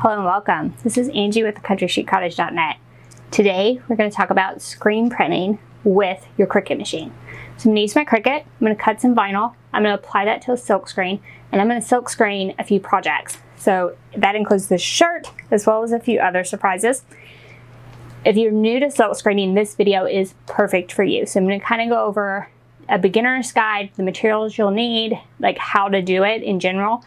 Hello and welcome. This is Angie with thecountrysheetcottage.net. Today we're going to talk about screen printing with your Cricut machine. So I'm going to use my Cricut, I'm going to cut some vinyl, I'm going to apply that to a silk screen, and I'm going to silk screen a few projects. So that includes this shirt as well as a few other surprises. If you're new to silk screening, this video is perfect for you. So I'm going to kind of go over a beginner's guide, the materials you'll need, like how to do it in general.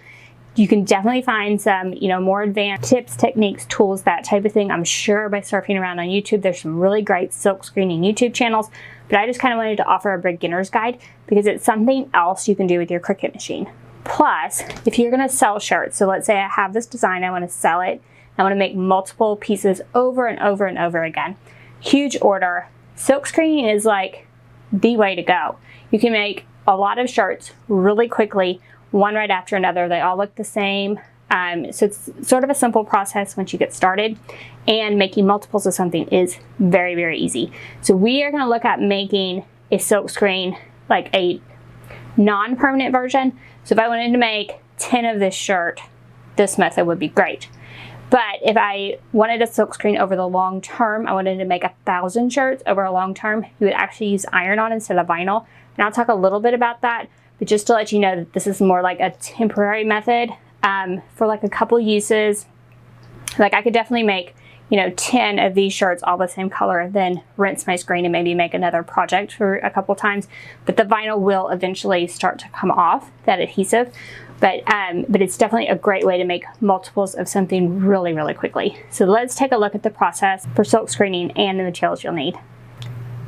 You can definitely find some, more advanced tips, techniques, tools, that type of thing. I'm sure by surfing around on YouTube, there's some really great silk screening YouTube channels, but I just kind of wanted to offer a beginner's guide because it's something else you can do with your Cricut machine. Plus, if you're gonna sell shirts, so let's say I have this design, I wanna sell it, I wanna make multiple pieces over and over and over again. Huge order. Silk screening is like the way to go. You can make a lot of shirts really quickly, one right after another. They all look the same. So it's sort of a simple process once you get started, and making multiples of something is very, very easy. So we are going to look at making a silk screen, like a non-permanent version. So if I wanted to make 10 of this shirt, this method would be great. But if I wanted a silk screen over the long term, I wanted to make 1,000 shirts over a long term, you would actually use iron-on instead of vinyl. And I'll talk a little bit about that. But just to let you know that this is more like a temporary method for like a couple uses. Like I could definitely make, 10 of these shirts all the same color, then rinse my screen and maybe make another project for a couple times. But the vinyl will eventually start to come off, that adhesive. But it's definitely a great way to make multiples of something really, really quickly. So let's take a look at the process for silk screening and the materials you'll need.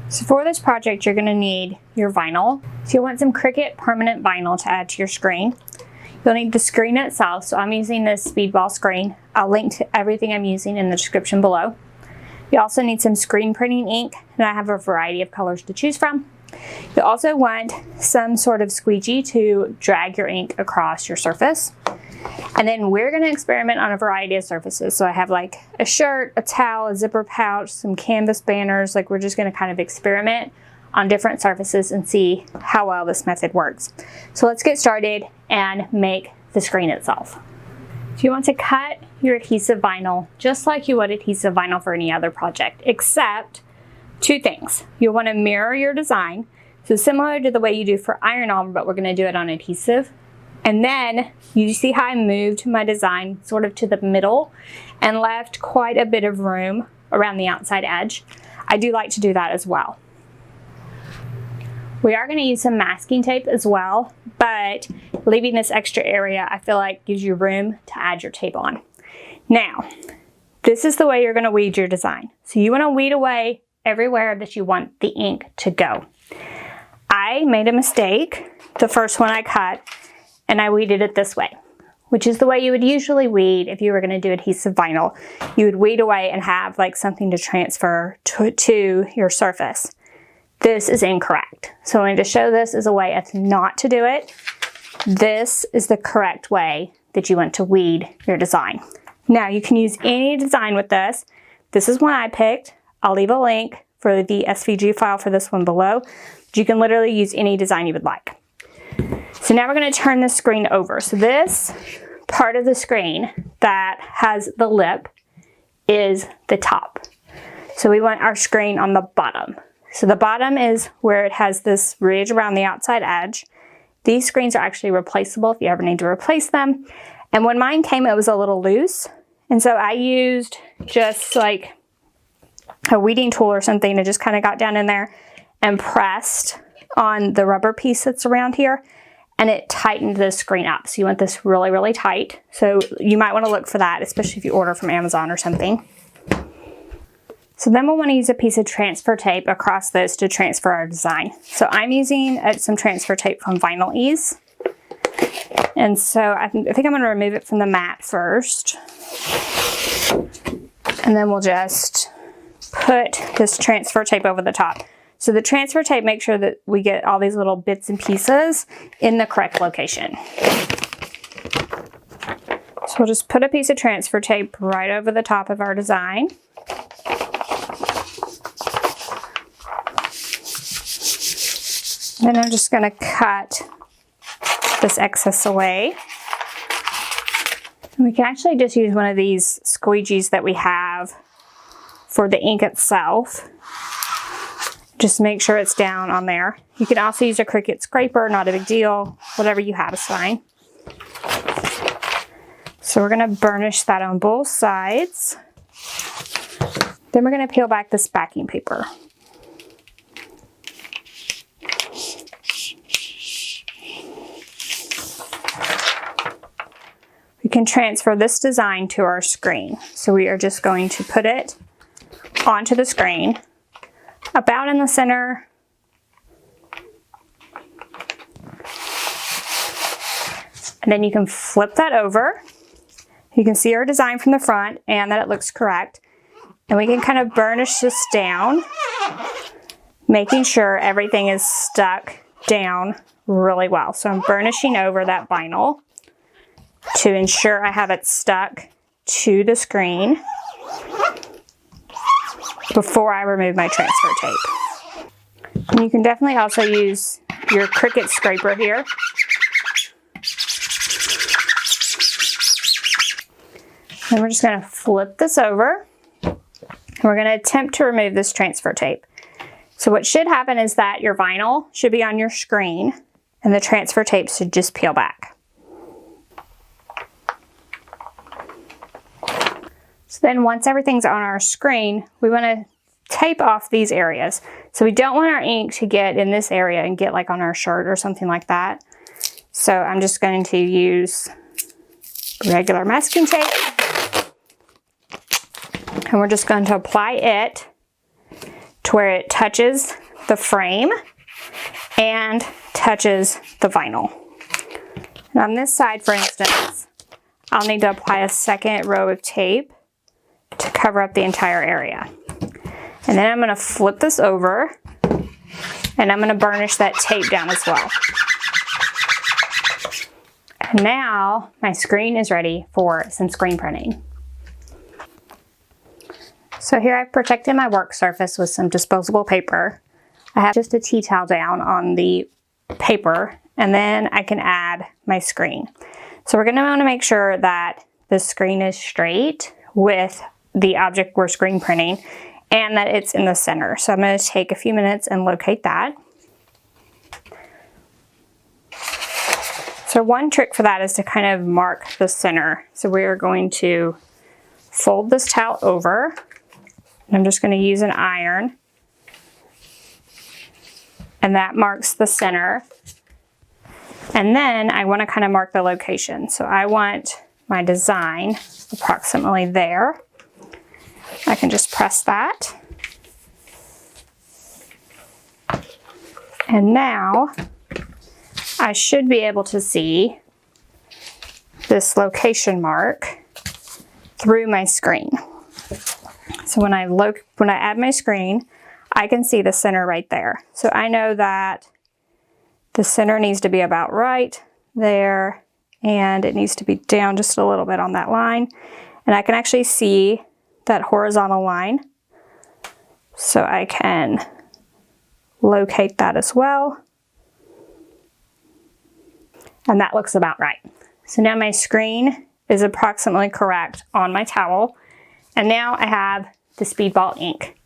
So for this project, you're going to need your vinyl. So you'll want some Cricut permanent vinyl to add to your screen. You'll need the screen itself. So I'm using this speedball screen. I'll link to everything I'm using in the description below. You also need some screen printing ink, and I have a variety of colors to choose from. You'll also want some sort of squeegee to drag your ink across your surface. And then we're going to experiment on a variety of surfaces. So I have like a shirt, a towel, a zipper pouch, some canvas banners. Like we're just going to kind of experiment on different surfaces and see how well this method works. So let's get started and make the screen itself. So you want to cut your adhesive vinyl just like you would adhesive vinyl for any other project, except two things. You'll want to mirror your design. So similar to the way you do for iron-on, but we're going to do it on adhesive. And then you see how I moved my design sort of to the middle and left quite a bit of room around the outside edge. I do like to do that as well. We are going to use some masking tape as well, but leaving this extra area I feel like gives you room to add your tape on. Now, this is the way you're going to weed your design. So you want to weed away everywhere that you want the ink to go. I made a mistake the first one I cut, and I weeded it this way, which is the way you would usually weed if you were going to do adhesive vinyl. You would weed away and have like something to transfer to your surface. This is incorrect. So I'm going to show this as a way of not to do it. This is the correct way that you want to weed your design. Now you can use any design with this. This is one I picked. I'll leave a link for the SVG file for this one below. But you can literally use any design you would like. So now we're going to turn the screen over. So this part of the screen that has the lip is the top. So we want our screen on the bottom. So the bottom is where it has this ridge around the outside edge. These screens are actually replaceable if you ever need to replace them. And when mine came, it was a little loose. And so I used just like a weeding tool or something and just kind of got down in there and pressed on the rubber piece that's around here. And it tightened the screen up. So you want this really, really tight. So you might want to look for that, especially if you order from Amazon or something. So then we'll want to use a piece of transfer tape across this to transfer our design. So I'm using some transfer tape from Vinyl Ease. And so I think I'm going to remove it from the mat first. And then we'll just put this transfer tape over the top. So the transfer tape makes sure that we get all these little bits and pieces in the correct location. So we'll just put a piece of transfer tape right over the top of our design. Then I'm just going to cut this excess away. And we can actually just use one of these squeegees that we have for the ink itself. Just make sure it's down on there. You can also use a Cricut scraper, not a big deal. Whatever you have is fine. So we're gonna burnish that on both sides. Then we're gonna peel back this backing paper. We can transfer this design to our screen. So we are just going to put it onto the screen, about in the center. And then you can flip that over. You can see our design from the front and that it looks correct. And we can kind of burnish this down, making sure everything is stuck down really well. So I'm burnishing over that vinyl to ensure I have it stuck to the screen before I remove my transfer tape. And you can definitely also use your Cricut scraper here. And we're just going to flip this over. And we're going to attempt to remove this transfer tape. So what should happen is that your vinyl should be on your screen and the transfer tape should just peel back. So then once everything's on our screen, we want to tape off these areas. So we don't want our ink to get in this area and get like on our shirt or something like that. So I'm just going to use regular masking tape. And we're just going to apply it to where it touches the frame and touches the vinyl. And on this side, for instance, I'll need to apply a second row of tape to cover up the entire area. And then I'm going to flip this over and I'm going to burnish that tape down as well. And now my screen is ready for some screen printing. So here I've protected my work surface with some disposable paper. I have just a tea towel down on the paper and then I can add my screen. So we're going to want to make sure that the screen is straight with the object we're screen printing and that it's in the center. So I'm going to take a few minutes and locate that. So one trick for that is to kind of mark the center. So we are going to fold this towel over. And I'm just going to use an iron. And that marks the center. And then I want to kind of mark the location. So I want my design approximately there. I can just press that. And now I should be able to see this location mark through my screen. So when I add my screen, I can see the center right there. So I know that the center needs to be about right there and it needs to be down just a little bit on that line. And I can actually see that horizontal line. So I can locate that as well. And that looks about right. So now my screen is approximately correct on my towel. And now I have the speedball ink.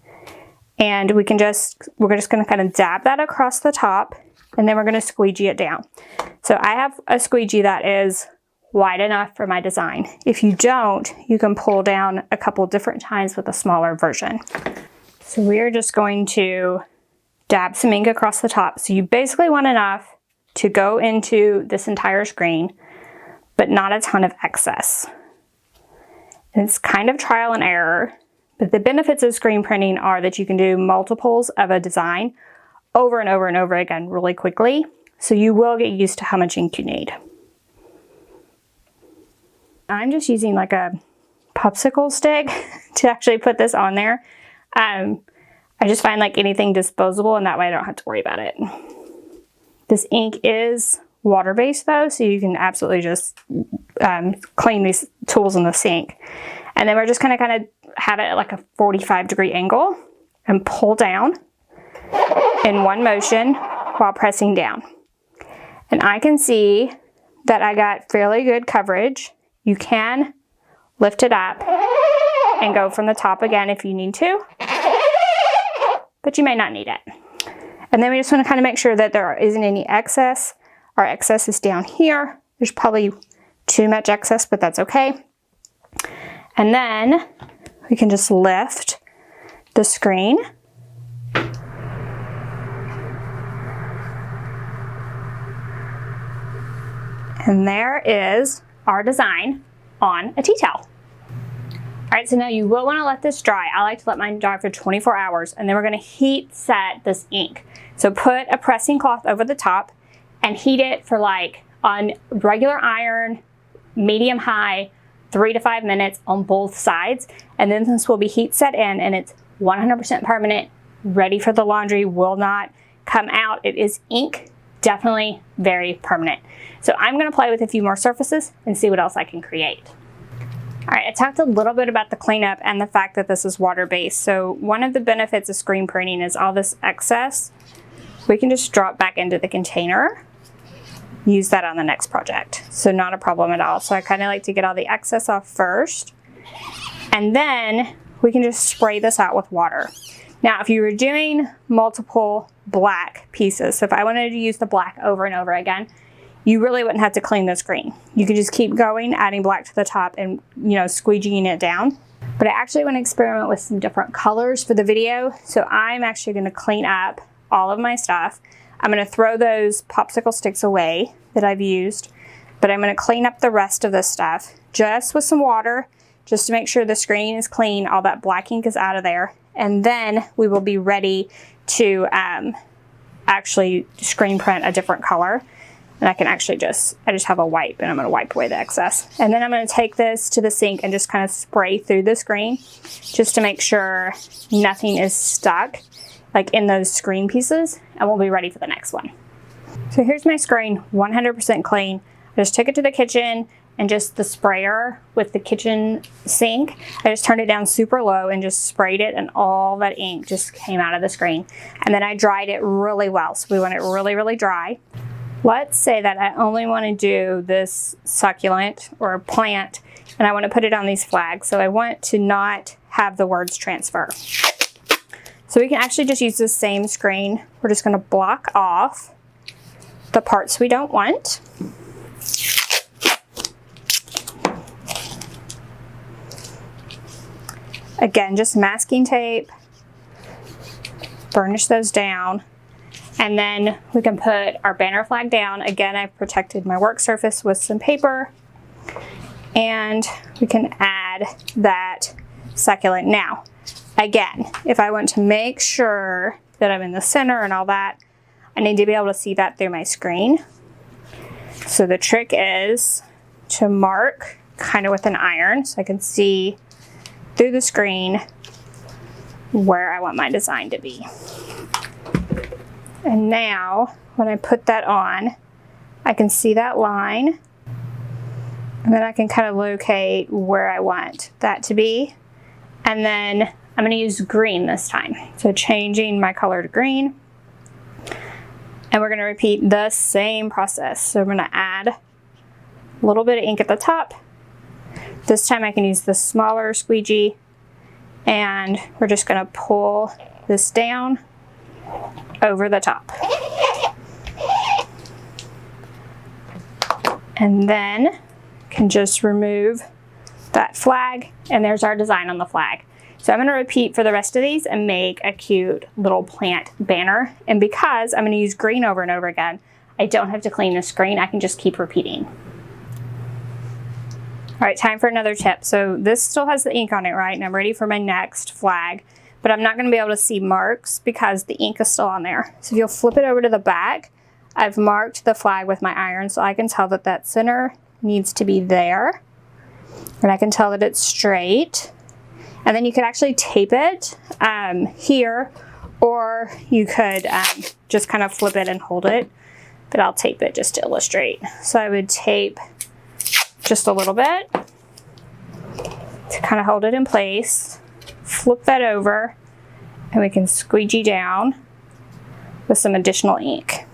And we're just going to kind of dab that across the top and then we're going to squeegee it down. So I have a squeegee that is wide enough for my design. If you don't, you can pull down a couple different times with a smaller version. So we're just going to dab some ink across the top. So you basically want enough to go into this entire screen, but not a ton of excess. And it's kind of trial and error, but the benefits of screen printing are that you can do multiples of a design over and over and over again really quickly. So you will get used to how much ink you need. I'm just using like a popsicle stick to actually put this on there. I just find like anything disposable and that way I don't have to worry about it. This ink is water-based though, so you can absolutely just clean these tools in the sink. And then we're just gonna kind of have it at like a 45-degree angle and pull down in one motion while pressing down. And I can see that I got fairly good coverage You can lift it up and go from the top again if you need to, but you may not need it. And then we just want to kind of make sure that there isn't any excess. Our excess is down here. There's probably too much excess, but that's okay. And then we can just lift the screen. And there is our design on a tea towel. All right, so now you will want to let this dry. I like to let mine dry for 24 hours, and then we're going to heat set this ink. So put a pressing cloth over the top and heat it for like on regular iron, medium high, 3 to 5 minutes on both sides. And then this will be heat set in, and it's 100% permanent, ready for the laundry, will not come out. It is ink, definitely very permanent. So I'm going to play with a few more surfaces and see what else I can create. All right, I talked a little bit about the cleanup and the fact that this is water-based. So one of the benefits of screen printing is all this excess we can just drop back into the container, use that on the next project. So not a problem at all. So I kind of like to get all the excess off first, and then we can just spray this out with water. Now, if you were doing multiple black pieces, so if I wanted to use the black over and over again, you really wouldn't have to clean the screen. You could just keep going, adding black to the top and, squeegeeing it down. But I actually want to experiment with some different colors for the video. So I'm actually going to clean up all of my stuff. I'm going to throw those popsicle sticks away that I've used, but I'm going to clean up the rest of this stuff just with some water, just to make sure the screen is clean, all that black ink is out of there. And then we will be ready to actually screen print a different color. And I can actually I just have a wipe, and I'm going to wipe away the excess. And then I'm going to take this to the sink and just kind of spray through the screen just to make sure nothing is stuck like in those screen pieces, and we'll be ready for the next one. So here's my screen, 100% clean. I just took it to the kitchen, and just the sprayer with the kitchen sink, I just turned it down super low and just sprayed it, and all that ink just came out of the screen. And then I dried it really well. So we want it really, really dry. Let's say that I only want to do this succulent or plant, and I want to put it on these flags. So I want to not have the words transfer. So we can actually just use the same screen. We're just going to block off the parts we don't want. Again, just masking tape, burnish those down. And then we can put our banner flag down. Again, I've protected my work surface with some paper. And we can add that succulent. Now, again, if I want to make sure that I'm in the center and all that, I need to be able to see that through my screen. So the trick is to mark kind of with an iron so I can see through the screen where I want my design to be. And now, when I put that on, I can see that line, and then I can kind of locate where I want that to be. And then I'm going to use green this time. So changing my color to green. And we're going to repeat the same process. So I'm going to add a little bit of ink at the top. This time I can use the smaller squeegee, and we're just going to pull this down over the top. And then can just remove that flag, and there's our design on the flag. So I'm going to repeat for the rest of these and make a cute little plant banner. And because I'm going to use green over and over again, I don't have to clean the screen. I can just keep repeating. All right, time for another tip. So this still has the ink on it, right? And I'm ready for my next flag, but I'm not going to be able to see marks because the ink is still on there. So if you'll flip it over to the back, I've marked the flag with my iron, so I can tell that that center needs to be there. And I can tell that it's straight. And then you could actually tape it here, or you could just kind of flip it and hold it. But I'll tape it just to illustrate. So I would tape just a little bit to kind of hold it in place. Flip that over, and we can squeegee down with some additional ink.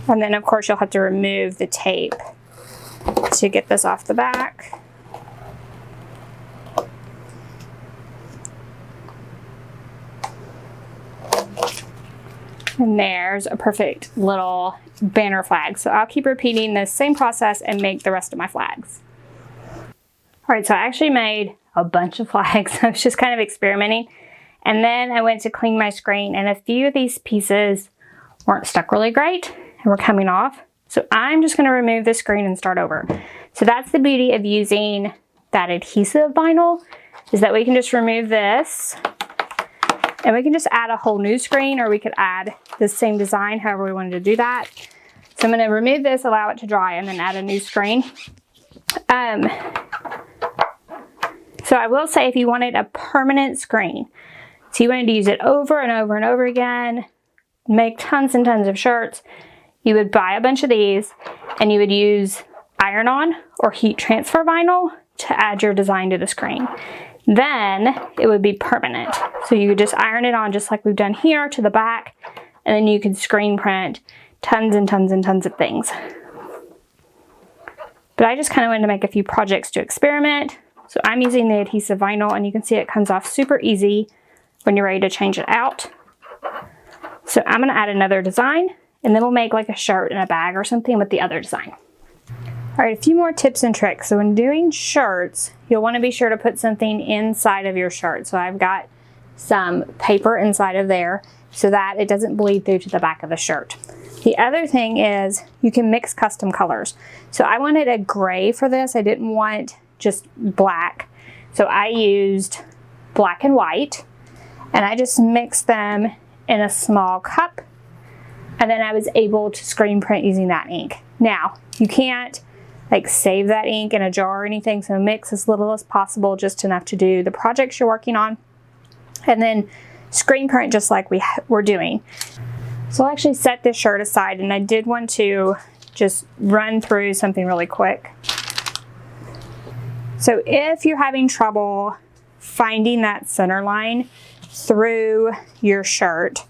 And then of course you'll have to remove the tape to get this off the back. And there's a perfect little banner flag. So I'll keep repeating the same process and make the rest of my flags. All right, so I actually made a bunch of flags. I was just kind of experimenting. And then I went to clean my screen, and a few of these pieces weren't stuck really great and were coming off. So I'm just gonna remove the screen and start over. So that's the beauty of using that adhesive vinyl, is that we can just remove this and we can just add a whole new screen, or we could add the same design, however we wanted to do that. So I'm gonna remove this, allow it to dry, and then add a new screen. So I will say, if you wanted a permanent screen, so you wanted to use it over and over and over again, make tons and tons of shirts, you would buy a bunch of these and you would use iron-on or heat transfer vinyl to add your design to the screen. Then it would be permanent. So you would just iron it on just like we've done here to the back, and then you could screen print tons and tons and tons of things. But I just kind of wanted to make a few projects to experiment. So I'm using the adhesive vinyl, and you can see it comes off super easy when you're ready to change it out. So I'm gonna add another design, and then we'll make like a shirt and a bag or something with the other design. All right, a few more tips and tricks. So when doing shirts, you'll wanna be sure to put something inside of your shirt. So I've got some paper inside of there so that it doesn't bleed through to the back of the shirt. The other thing is you can mix custom colors. So I wanted a gray for this. I didn't want just black. So I used black and white, and I just mixed them in a small cup, and then I was able to screen print using that ink. Now, you can't like save that ink in a jar or anything, so mix as little as possible, just enough to do the projects you're working on, and then screen print just like we're doing. So I'll actually set this shirt aside, and I did want to just run through something really quick. So if you're having trouble finding that center line through your shirt,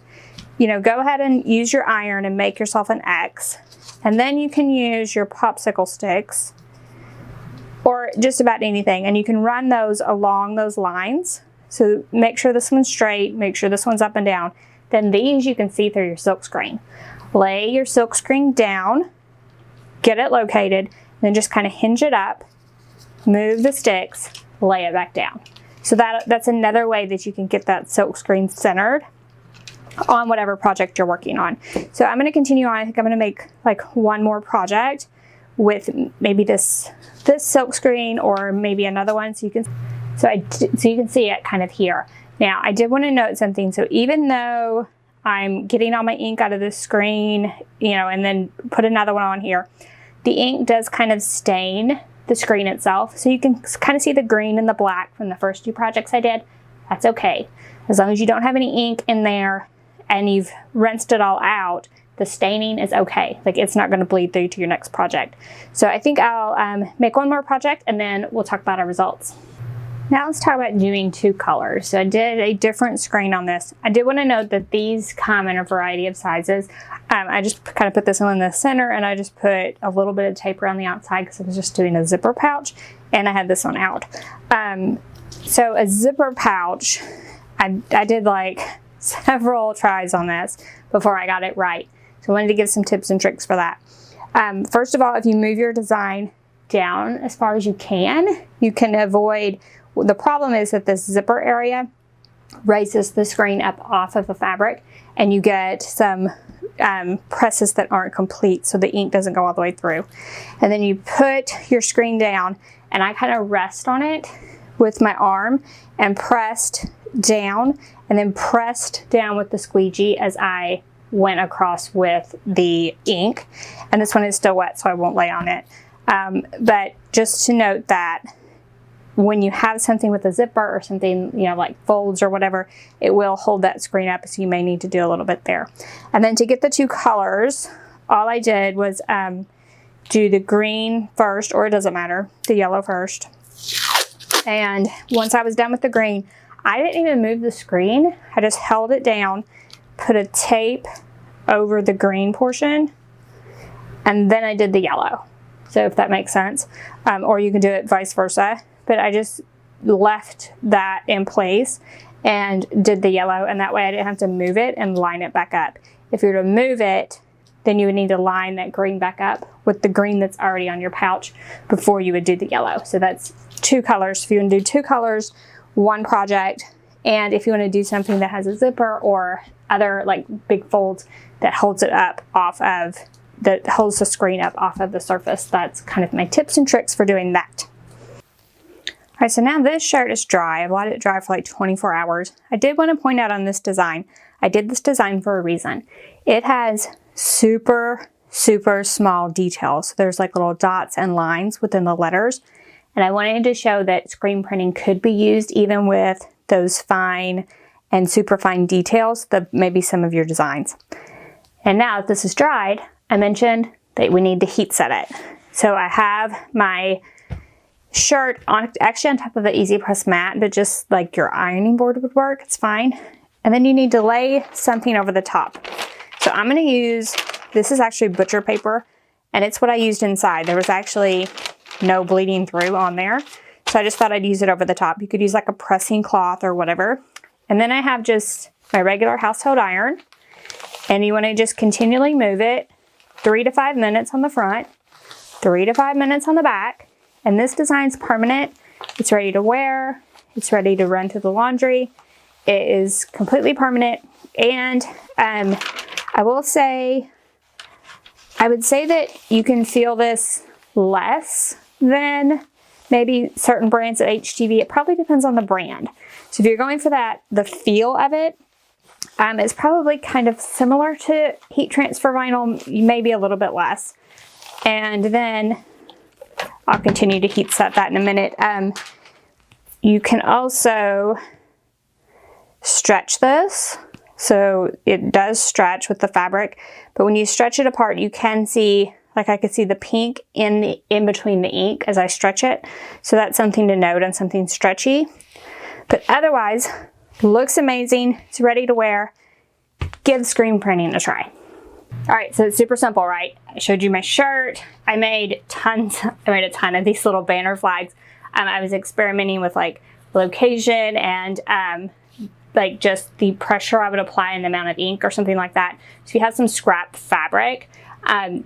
go ahead and use your iron and make yourself an X. And then you can use your popsicle sticks or just about anything, and you can run those along those lines. So make sure this one's straight, make sure this one's up and down. Then these you can see through your silk screen. Lay your silk screen down, get it located, then just kind of hinge it up, move the sticks, lay it back down. So that's another way that you can get that silk screen centered on whatever project you're working on. So I'm going to continue on. I think I'm going to make like one more project with maybe this silk screen, or maybe another one, so you can see it kind of here. Now I did want to note something. So even though I'm getting all my ink out of the screen, and then put another one on here, the ink does kind of stain the screen itself. So you can kind of see the green and the black from the first two projects I did. That's okay. As long as you don't have any ink in there and you've rinsed it all out, the staining is okay. Like, it's not going to bleed through to your next project. So I think I'll make one more project, and then we'll talk about our results. Now let's talk about doing two colors. So I did a different screen on this. I did want to note that these come in a variety of sizes. I just kind of put this one in the center, and I just put a little bit of tape around the outside because I was just doing a zipper pouch, and I had this one out. So a zipper pouch, I did like several tries on this before I got it right. So I wanted to give some tips and tricks for that. First of all, if you move your design down as far as you can avoid. The problem is that this zipper area raises the screen up off of the fabric, and you get some presses that aren't complete, so the ink doesn't go all the way through. And then you put your screen down, and I kind of rest on it with my arm and pressed down, and then pressed down with the squeegee as I went across with the ink. And this one is still wet, so I won't lay on it. But just to note that when you have something with a zipper or something, like folds or whatever, it will hold that screen up, so you may need to do a little bit there. And then to get the two colors, all I did was do the green first, or it doesn't matter, the yellow first. And once I was done with the green, I didn't even move the screen. I just held it down, put a tape over the green portion, and then I did the yellow. So if that makes sense, or you can do it vice versa, but I just left that in place and did the yellow, and that way I didn't have to move it and line it back up. If you were to move it, then you would need to line that green back up with the green that's already on your pouch before you would do the yellow. So that's 2 colors. If you want to do 2 colors, 1 project, and if you want to do something that has a zipper or other like big folds that holds it up off of, that holds the screen up off of the surface, that's kind of my tips and tricks for doing that. All right, so now this shirt is dry. I've let it dry for like 24 hours. I did want to point out on this design, I did this design for a reason. It has super small details. There's like little dots and lines within the letters. And I wanted to show that screen printing could be used even with those fine and super fine details that maybe some of your designs. And now that this is dried, I mentioned that we need to heat set it. So I have my shirt on, actually on top of an easy press mat, but just like your ironing board would work, it's fine. And then you need to lay something over the top. So I'm gonna use, this is actually butcher paper, and it's what I used inside. There was actually no bleeding through on there. So I just thought I'd use it over the top. You could use like a pressing cloth or whatever. And then I have just my regular household iron, and you wanna just continually move it 3 to 5 minutes on the front, 3 to 5 minutes on the back. And this design's permanent. It's ready to wear. It's ready to run through the laundry. It is completely permanent. And I will say, I would say that you can feel this less than maybe certain brands at HTV. It probably depends on the brand. So if you're going for that, the feel of it, it's probably kind of similar to heat transfer vinyl, maybe a little bit less. And then I'll continue to heat set that in a minute. You can also stretch this. So it does stretch with the fabric, but when you stretch it apart, you can see, like I could see the pink in between the ink as I stretch it. So that's something to note on something stretchy. But otherwise, looks amazing. It's ready to wear. Give screen printing a try. All right, so it's super simple, right? I showed you my shirt. I made a ton of these little banner flags. I was experimenting with like location and like just the pressure I would apply and the amount of ink or something like that. So if you have some scrap fabric,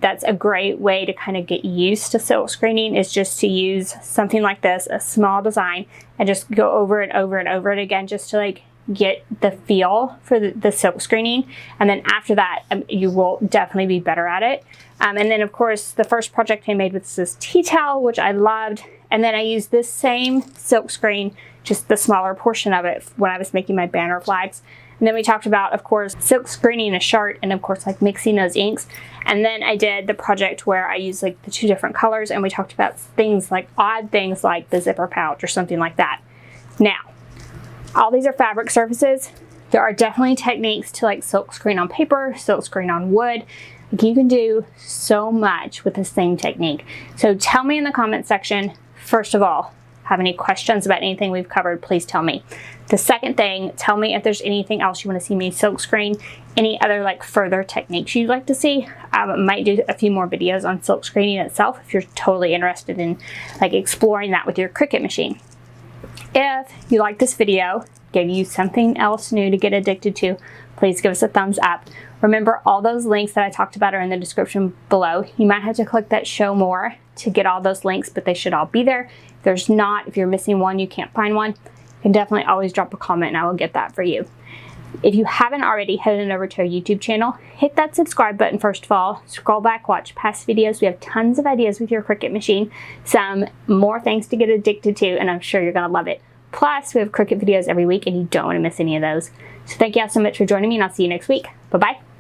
that's a great way to kind of get used to silk screening, is just to use something like this, a small design, and just go over it, over and over it again, just to like get the feel for the silk screening. And then after that, you will definitely be better at it. And then of course, the first project I made was this tea towel, which I loved. And then I used this same silk screen, just the smaller portion of it, when I was making my banner flags. And then we talked about, of course, silk screening a shirt, and of course, like mixing those inks. And then I did the project where I used like the 2 different colors, and we talked about things like odd things like the zipper pouch or something like that. Now, all these are fabric surfaces. There are definitely techniques to like silk screen on paper, silk screen on wood. Like, you can do so much with the same technique. So tell me in the comment section, first of all, have any questions about anything we've covered, please tell me. The second thing, tell me if there's anything else you want to see me silk screen, any other like further techniques you'd like to see. I might do a few more videos on silk screening itself if you're totally interested in like exploring that with your Cricut machine. If you like this video, gave you something else new to get addicted to, please give us a thumbs up. Remember, all those links that I talked about are in the description below. You might have to click that show more to get all those links, but they should all be there. If there's not, if you're missing one, you can't find one, you can definitely always drop a comment and I will get that for you. If you haven't already, head on over to our YouTube channel, hit that subscribe button first of all, scroll back, watch past videos. We have tons of ideas with your Cricut machine, some more things to get addicted to, and I'm sure you're gonna love it. Plus, we have Cricut videos every week and you don't wanna miss any of those. So thank you all so much for joining me, and I'll see you next week. Bye-bye.